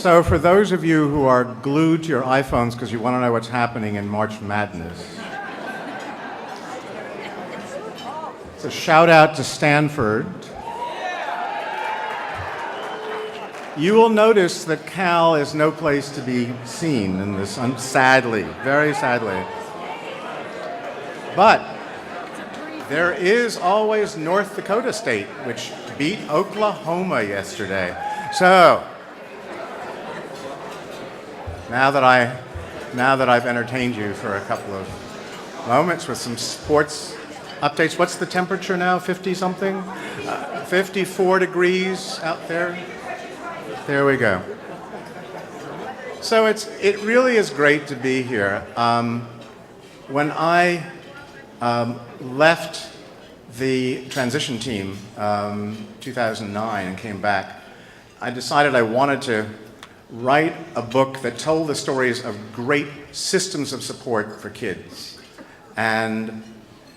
So for those of you who are glued to your iPhones because you want to know what's happening in March Madness, it's a shout out to Stanford. You will notice that Cal is no place to be seen in this, sadly, very sadly. But there is always North Dakota State, which beat Oklahoma yesterday. So, now that I've entertained you for a couple of moments with some sports updates, what's the temperature now? 50 something? 54 degrees out there. There we go. So it really is great to be here. When I left the transition team 2009 and came back, I decided I wanted to write a book that told the stories of great systems of support for kids and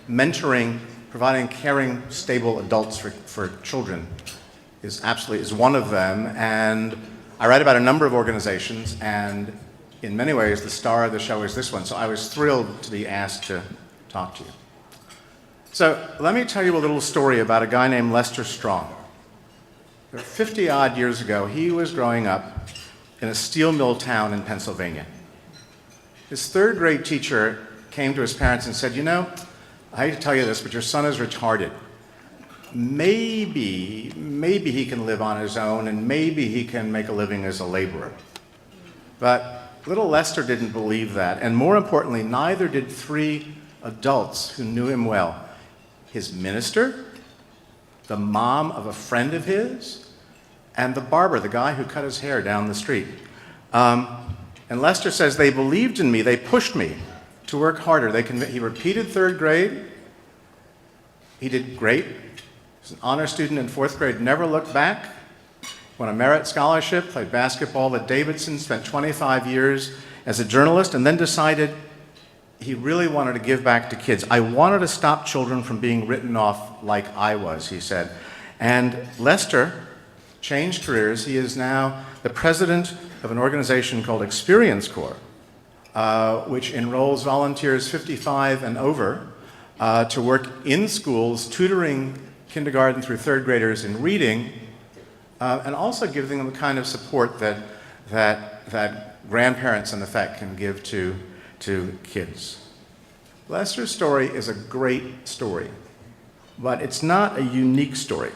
mentoring, providing caring, stable adults for children is one of them. And I write about a number of organizations, and in many ways the star of the show is this one. So I was thrilled to be asked to talk to you. So let me tell you a little story about a guy named Lester Strong. 50 odd years ago, he was growing up in a steel mill town in Pennsylvania. His third grade teacher came to his parents and said, you know, I hate to tell you this, but your son is retarded. Maybe he can live on his own, and maybe he can make a living as a laborer. But little Lester didn't believe that, and more importantly, neither did three adults who knew him well. His minister, the mom of a friend of his, and the barber, the guy who cut his hair down the street. And Lester says, they believed in me, they pushed me to work harder. He repeated third grade. He did great. He was an honor student in fourth grade, never looked back. Won a merit scholarship, played basketball at Davidson, spent 25 years as a journalist, and then decided he really wanted to give back to kids. I wanted to stop children from being written off like I was, he said. And Lester changed careers. He is now the president of an organization called Experience Corps, which enrolls volunteers 55 and over to work in schools, tutoring kindergarten through third graders in reading, and also giving them the kind of support that grandparents, in effect, can give to kids. Lester's story is a great story, but it's not a unique story.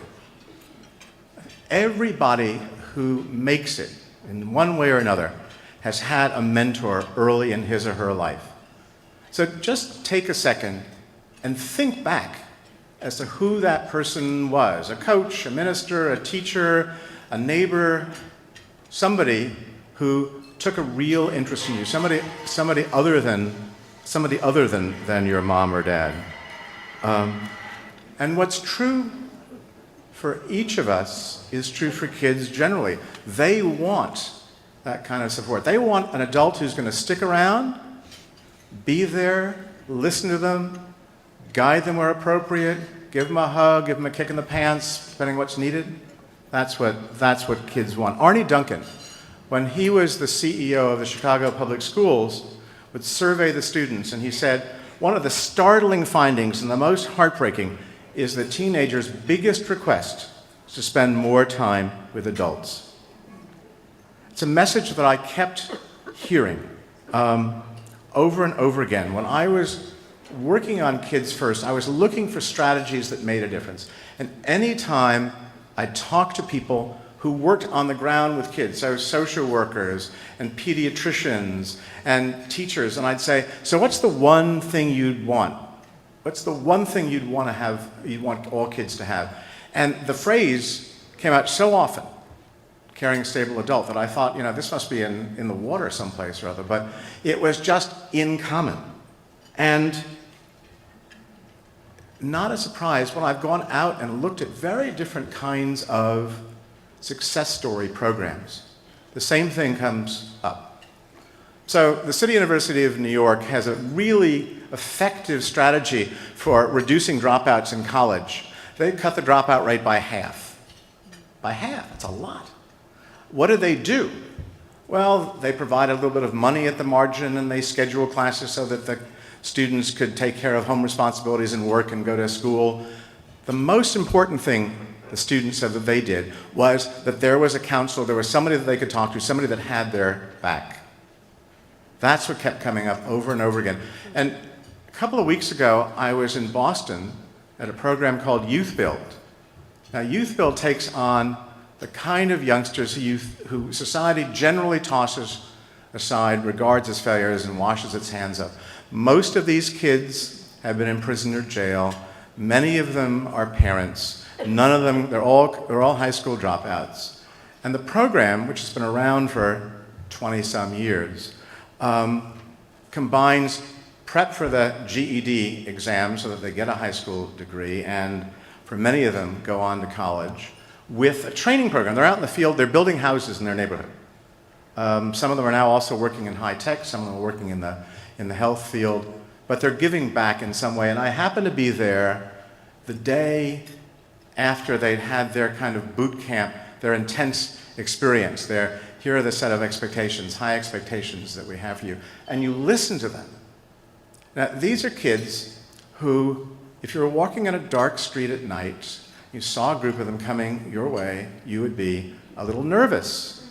Everybody who makes it in one way or another has had a mentor early in his or her life. So just take a second and think back as to who that person was. A coach, a minister, a teacher, a neighbor, somebody who took a real interest in you, somebody other than your mom or dad. And what's true for each of us is true for kids generally. They want that kind of support. They want an adult who's going to stick around, be there, listen to them, guide them where appropriate, give them a hug, give them a kick in the pants, depending what's needed. That's what kids want. Arnie Duncan, when he was the CEO of the Chicago Public Schools, would survey the students, and he said, one of the startling findings and the most heartbreaking is that teenagers' biggest request is to spend more time with adults. It's a message that I kept hearing over and over again. When I was working on Kids First, I was looking for strategies that made a difference. And any time I talked to people who worked on the ground with kids, so social workers and pediatricians and teachers, and I'd say, so what's the one thing you'd want? What's the one thing you'd want all kids to have? And the phrase came out so often, caring, stable adult, that I thought, this must be in the water someplace or other, but it was just in common. And not a surprise when I've gone out and looked at very different kinds of success story programs. The same thing comes up. So the City University of New York has a really effective strategy for reducing dropouts in college. They cut the dropout rate by half. By half, that's a lot. What do? Well, they provided a little bit of money at the margin, and they scheduled classes so that the students could take care of home responsibilities and work and go to school. The most important thing the students said that they did was that there was a counselor, there was somebody that they could talk to, somebody that had their back. That's what kept coming up over and over again. And a couple of weeks ago, I was in Boston at a program called Youth Build. Now, Youth Build takes on the kind of youngsters who society generally tosses aside, regards as failures, and washes its hands of. Most of these kids have been in prison or jail. Many of them are parents. None of them, they're all high school dropouts. And the program, which has been around for 20-some years, combines prep for the GED exam so that they get a high school degree, and for many of them go on to college, with a training program. They're out in the field, they're building houses in their neighborhood. Some of them are now also working in high tech, some of them are working in the health field, but they're giving back in some way. And I happened to be there the day after they'd had their kind of boot camp, their intense experience. Here are the set of expectations, high expectations that we have for you. And you listen to them. Now, these are kids who, if you were walking on a dark street at night, you saw a group of them coming your way, you would be a little nervous.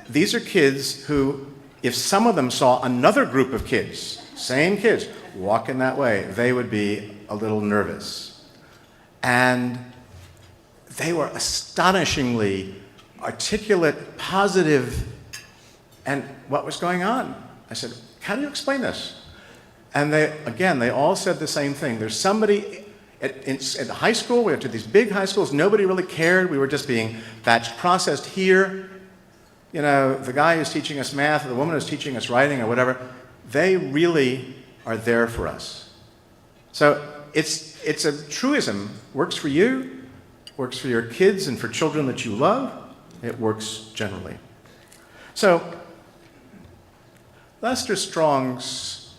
These are kids who, if some of them saw another group of kids, same kids, walking that way, they would be a little nervous. And they were astonishingly articulate, positive, and what was going on? I said, how do you explain this? And they all said the same thing. There's somebody at high school, we went to these big high schools, nobody really cared, we were just being batch processed. Here, the guy who's teaching us math, or the woman who's teaching us writing, or whatever, they really are there for us. So it's a truism, works for you, works for your kids and for children that you love, it works generally. So, Lester Strong's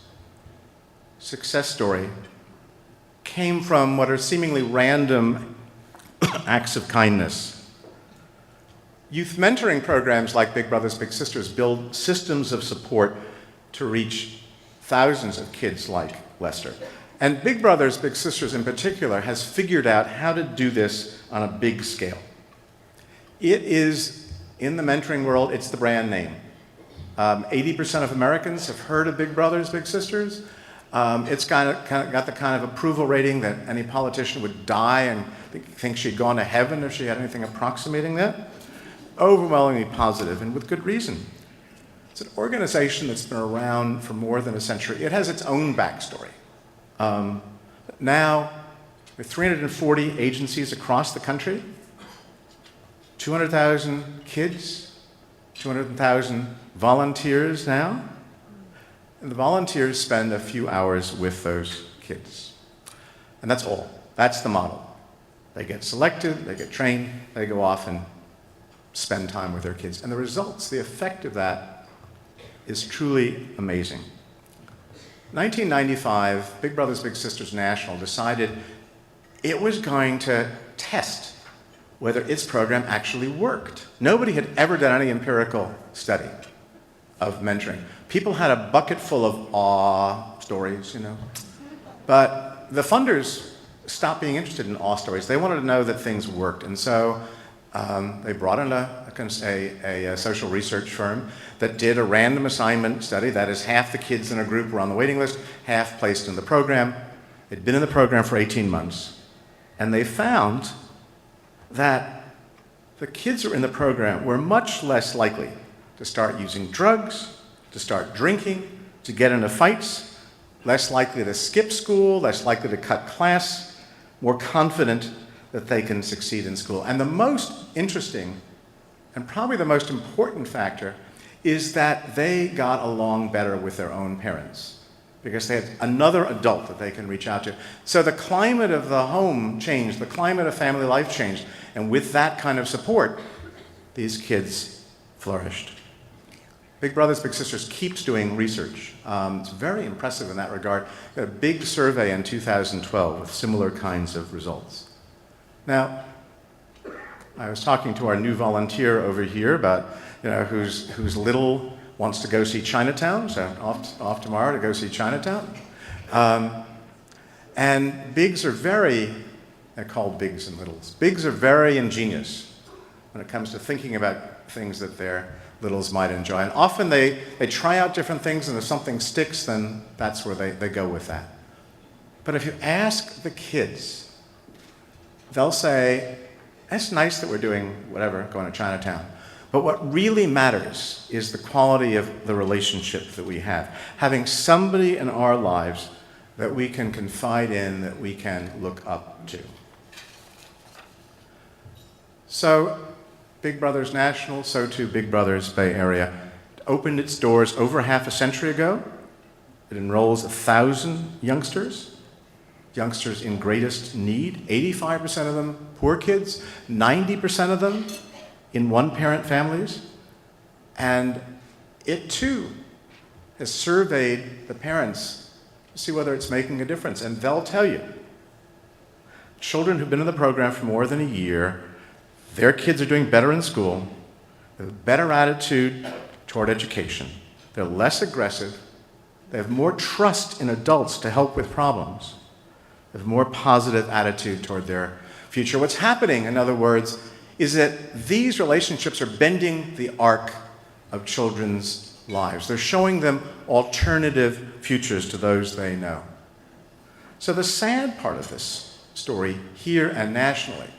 success story came from what are seemingly random acts of kindness. Youth mentoring programs like Big Brothers Big Sisters build systems of support to reach thousands of kids like Lester. And Big Brothers Big Sisters in particular has figured out how to do this on a big scale. It is, in the mentoring world, it's the brand name. 80% of Americans have heard of Big Brothers Big Sisters. It's got the kind of approval rating that any politician would die and think she'd gone to heaven if she had anything approximating that. Overwhelmingly positive, and with good reason. It's an organization that's been around for more than a century. It has its own backstory. Now, with 340 agencies across the country, 200,000 kids, 200,000 volunteers now, and the volunteers spend a few hours with those kids. And that's all. That's the model. They get selected, they get trained, they go off and spend time with their kids. And the results, the effect of that is truly amazing. 1995, Big Brothers Big Sisters National decided it was going to test whether its program actually worked. Nobody had ever done any empirical study of mentoring. People had a bucket full of awe stories, But the funders stopped being interested in awe stories. They wanted to know that things worked. And so they brought in a social research firm that did a random assignment study. That is, half the kids in a group were on the waiting list, half placed in the program. They'd been in the program for 18 months. And they found that the kids who were in the program were much less likely to start using drugs, to start drinking, to get into fights, less likely to skip school, less likely to cut class, more confident that they can succeed in school. And the most interesting, and probably the most important factor, is that they got along better with their own parents, because they had another adult that they can reach out to. So the climate of the home changed, the climate of family life changed, and with that kind of support, these kids flourished. Big Brothers Big Sisters keeps doing research. It's very impressive in that regard. We had a big survey in 2012 with similar kinds of results. Now, I was talking to our new volunteer over here about, whose little wants to go see Chinatown, so off tomorrow to go see Chinatown. And bigs are they're called bigs and littles. Bigs are very ingenious when it comes to thinking about things that their littles might enjoy. And often they try out different things, and if something sticks, then that's where they go with that. But if you ask the kids, they'll say, it's nice that we're doing whatever, going to Chinatown. But what really matters is the quality of the relationship that we have. Having somebody in our lives that we can confide in, that we can look up to. So, Big Brothers National, so too Big Brothers Bay Area, opened its doors over half a century ago. It enrolls 1,000 youngsters in greatest need, 85% of them poor kids, 90% of them in one-parent families. And it too has surveyed the parents to see whether it's making a difference. And they'll tell you, children who've been in the program for more than a year, their kids are doing better in school, they have a better attitude toward education, they're less aggressive, they have more trust in adults to help with problems, they have a more positive attitude toward their future. What's happening, in other words, is that these relationships are bending the arc of children's lives. They're showing them alternative futures to those they know. So the sad part of this story, here and nationally,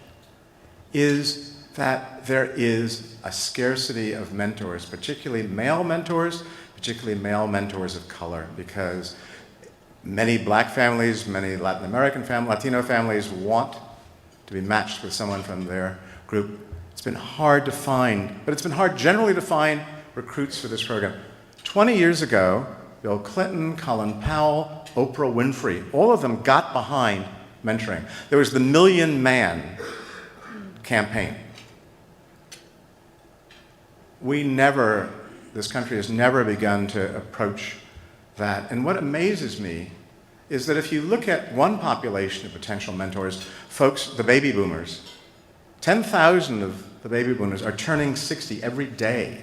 is that there is a scarcity of mentors, particularly male mentors of color, because many black families, many Latin American families, Latino families want to be matched with someone from their group. It's been hard to find, but it's been hard generally to find recruits for this program. 20 years ago, Bill Clinton, Colin Powell, Oprah Winfrey, all of them got behind mentoring. There was the Million Man campaign. This country has never begun to approach that. And what amazes me is that if you look at one population of potential mentors, folks, the baby boomers, 10,000 of the baby boomers are turning 60 every day.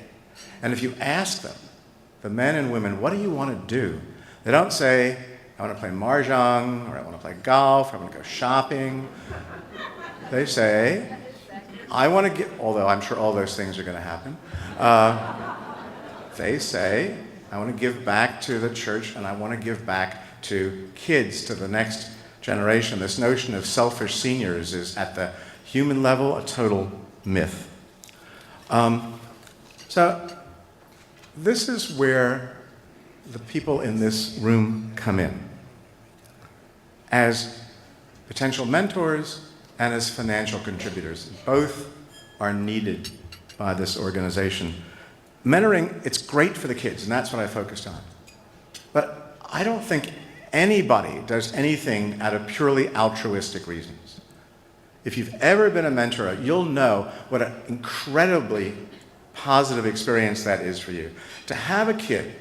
And if you ask them, the men and women, what do you want to do? They don't say, I want to play mahjong, or I want to play golf, or I want to go shopping. They say, I want to get, although I'm sure all those things are going to happen, they say, I want to give back to the church, and I want to give back to kids, to the next generation. This notion of selfish seniors is, at the human level, a total myth. So this is where the people in this room come in, as potential mentors and as financial contributors. Both are needed by this organization. Mentoring, it's great for the kids, and that's what I focused on. But I don't think anybody does anything out of purely altruistic reasons. If you've ever been a mentor, you'll know what an incredibly positive experience that is for you. To have a kid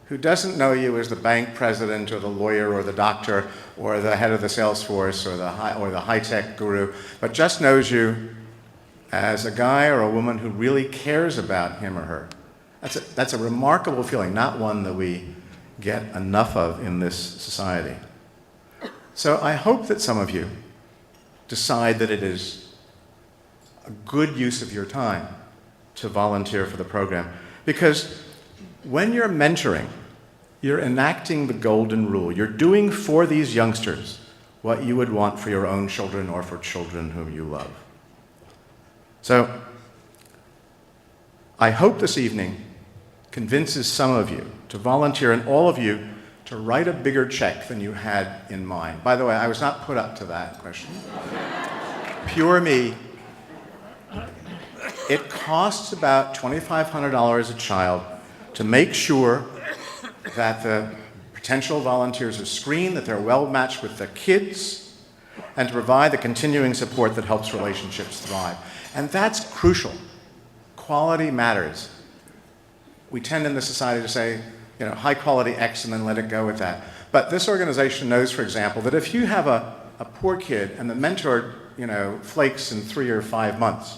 who doesn't know you as the bank president or the lawyer or the doctor or the head of the sales force or the high-tech guru, but just knows you as a guy or a woman who really cares about him or her. That's a remarkable feeling, not one that we get enough of in this society. So I hope that some of you decide that it is a good use of your time to volunteer for the program. Because when you're mentoring, you're enacting the golden rule. You're doing for these youngsters what you would want for your own children or for children whom you love. So I hope this evening convinces some of you to volunteer and all of you to write a bigger check than you had in mind. By the way, I was not put up to that question. Pure me. It costs about $2,500 a child to make sure that the potential volunteers are screened, that they're well matched with the kids, and to provide the continuing support that helps relationships thrive. And that's crucial. Quality matters. We tend in this society to say, high quality X and then let it go with that. But this organization knows, for example, that if you have a poor kid and the mentor, flakes in 3 or 5 months,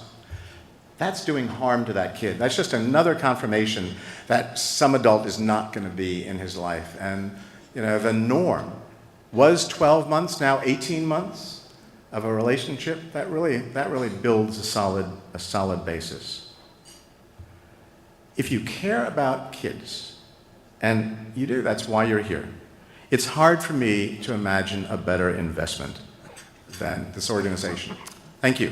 that's doing harm to that kid. That's just another confirmation that some adult is not going to be in his life. And the norm was 12 months, now 18 months of a relationship. That really builds a solid basis. If you care about kids, and you do, that's why you're here, it's hard for me to imagine a better investment than this organization. Thank you.